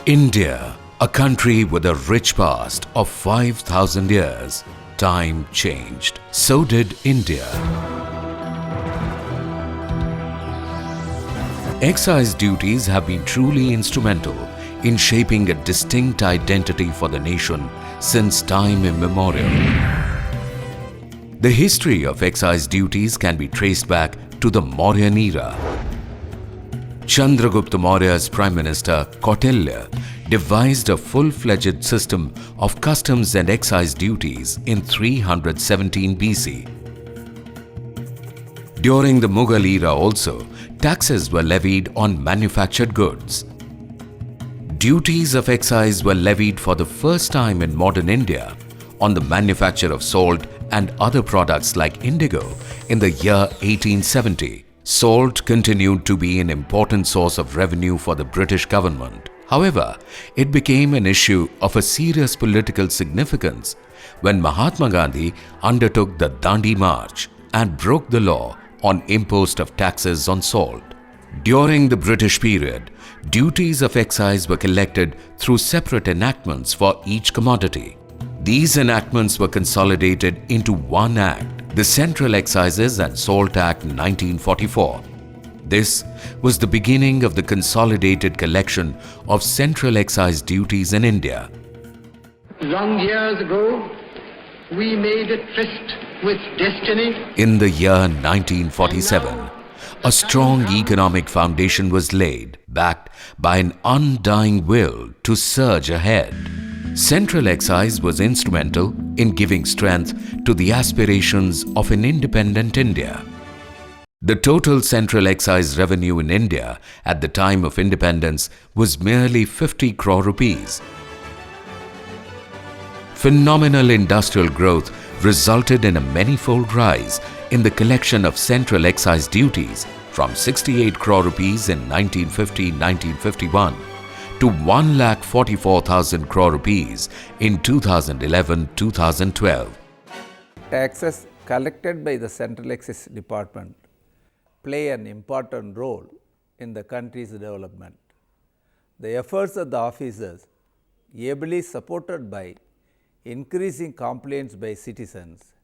India, a country with a rich past of 5,000 years, time changed. So did India. Excise duties have been truly instrumental in shaping a distinct identity for the nation since time immemorial. The history of excise duties can be traced back to the Mauryan era. Chandragupta Maurya's Prime Minister Kautilya devised a full-fledged system of customs and excise duties in 317 BC. During the Mughal era also, taxes were levied on manufactured goods. Duties of excise were levied for the first time in modern India on the manufacture of salt and other products like indigo in the year 1870. Salt continued to be an important source of revenue for the British government. However, it became an issue of a serious political significance when Mahatma Gandhi undertook the Dandi March and broke the law on impost of taxes on salt. During the British period, duties of excise were collected through separate enactments for each commodity. These enactments were consolidated into one act, the Central Excise and Salt Act 1944. This was the beginning of the consolidated collection of central excise duties in India. Long years ago, we made a tryst with destiny. In the year 1947, a strong economic foundation was laid, backed by an undying will to surge ahead. Central excise was instrumental in giving strength to the aspirations of an independent India. The total central excise revenue in India at the time of independence was merely 50 crore rupees. Phenomenal industrial growth resulted in a manifold rise in the collection of central excise duties from 68 crore rupees in 1950-1951 to 1,44,000 crore rupees in 2011-2012. Taxes collected by the Central Excise Department play an important role in the country's development. The efforts of the officers, ably supported by increasing complaints by citizens,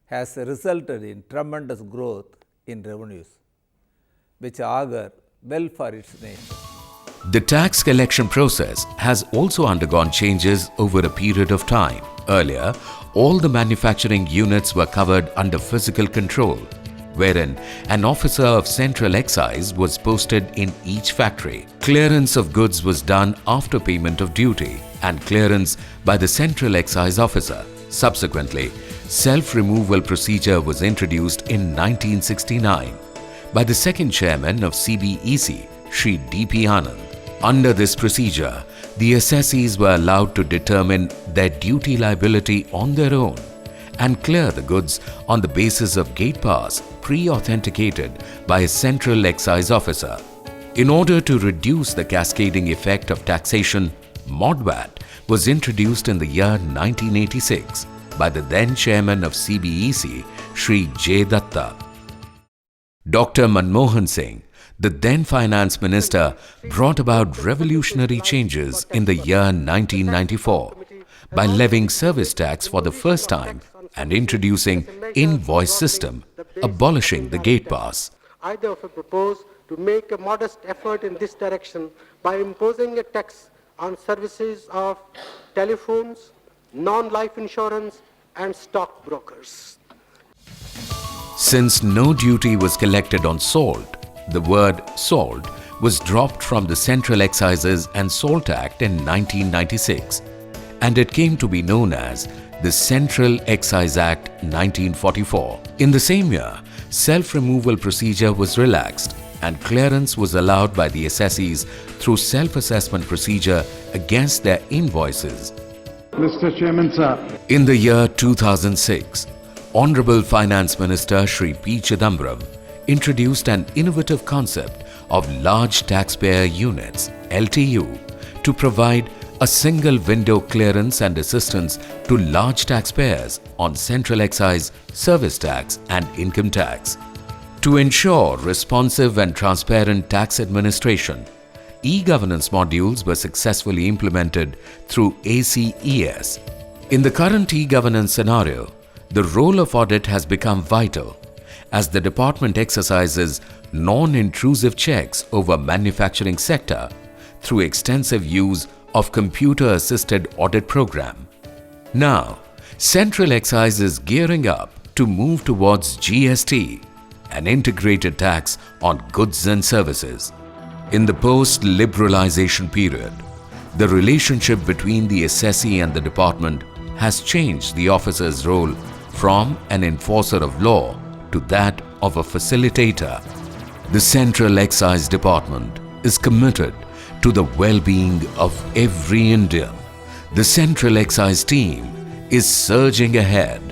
has resulted in tremendous growth in revenues, which augur well for its nation. The tax collection process has also undergone changes over a period of time. Earlier, all the manufacturing units were covered under physical control, wherein an officer of Central Excise was posted in each factory. Clearance of goods was done after payment of duty and clearance by the Central Excise officer. Subsequently, self-removal procedure was introduced in 1969 by the second chairman of CBEC, Shri DP Anand. Under this procedure, the assessees were allowed to determine their duty liability on their own and clear the goods on the basis of gate pass pre-authenticated by a Central Excise officer. In order to reduce the cascading effect of taxation, MODVAT was introduced in the year 1986 by the then chairman of CBEC, Shri J. Datta. Dr. Manmohan Singh, the then finance minister, brought about revolutionary changes in the year 1994 by levying service tax for the first time and introducing invoice system, abolishing the gate pass. I therefore propose to make a modest effort in this direction by imposing a tax on services of telephones, non-life insurance and stockbrokers. Since no duty was collected on salt, the word salt was dropped from the Central Excises and Salt Act in 1996, and it came to be known as the Central Excise Act 1944. In the same year, self-removal procedure was relaxed and clearance was allowed by the assessees through self-assessment procedure against their invoices. Mr. Chairman, sir. In the year 2006, Honorable Finance Minister Shri P. Chidambaram introduced an innovative concept of large taxpayer units, LTU, to provide a single window clearance and assistance to large taxpayers on central excise, service tax and income tax. To ensure responsive and transparent tax administration, e-governance modules were successfully implemented through ACES. In the current e-governance scenario, the role of audit has become vital as the department exercises non-intrusive checks over manufacturing sector through extensive use of computer-assisted audit program. Now, Central Excise is gearing up to move towards GST, an integrated tax on goods and services. In the post-liberalization period, the relationship between the assessee and the department has changed the officer's role from an enforcer of law to that of a facilitator. The Central Excise Department is committed to the well-being of every Indian. The Central Excise team is surging ahead